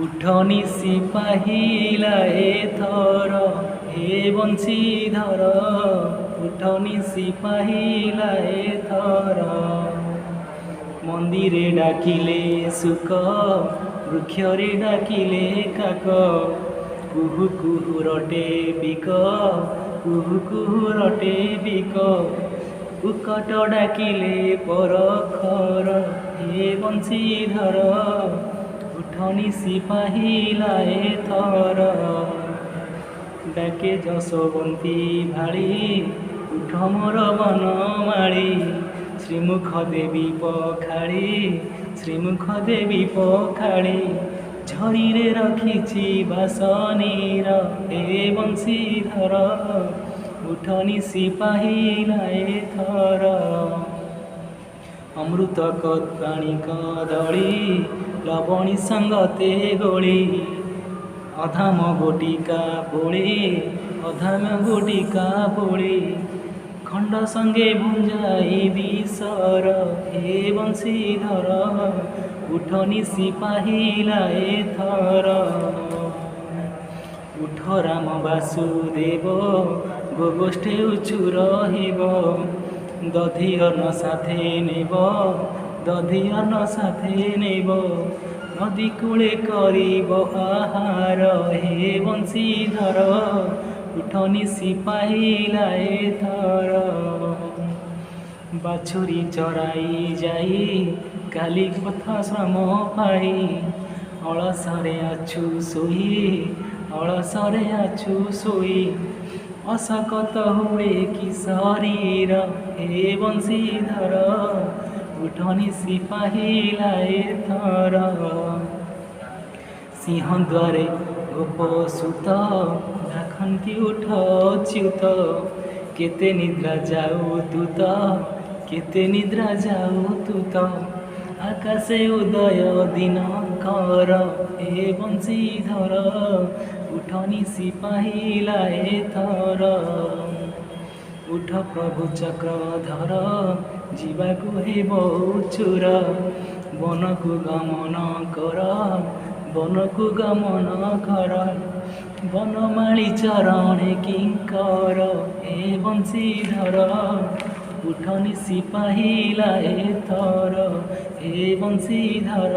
उठनी सिपाहिला एथर हे बंशीधर उठनी सिपाहिला एथर मंदिरे डाकिले सुख वृक्षरे डाकिले काक कुहु कुहु रटे बिक कुहु कुहु रटे बिक उकट डाकिले परखर हे बंशीधर उठनी सिपाहिला एथर डाके जशोबंती भाड़ी उठ मोर बनमाड़ी श्रीमुख देवी पखाड़ी श्रीमुख देवी पखाड़ी झरी रे रखिछि बासनीर हे बंशीधर उठनी सिपाहिला एथर अमृत कत्पाणी कदली लवणी संगते गोली अधाम गोटिका बोली अधाम गोटिका बोली खंड संगे भुंजाई विसर हे बंशीधर उठनी सिपाहिला एथर उठ राम वासुदेव गोगोष्ठे उचु रहिब दधि अन्न साथे नेब दधि अन्न साथे नेब नदी कूले करिब आहार हे बंशीधर उठनी सिपाहिला एथर बाछुरी चराई जाई काली कथा श्रम पाई अलसरे आछु सोई अलसरे आछु सोई असकत हुए कि शरीर हे बंशीधर उठनी सिपाहिला एथर सिंह द्वारे गोप सुत डाकती उठ च्युत केते निद्रा जाऊ तुत केते निद्रा जाऊ तुत आकाशे उदय दिन कर हे बंशीधर उठनी सिपाहिला एथर उठ प्रभु चक्रधर जीवाकु हेब उचुर बनकु गमन कर बनकु गमन कर बनमाली चरणे किंकर हे बंशीधर उठनी सिपाहिला एथर हे बंशीधर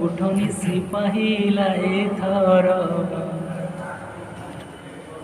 उठनी सिपाहिला एथर।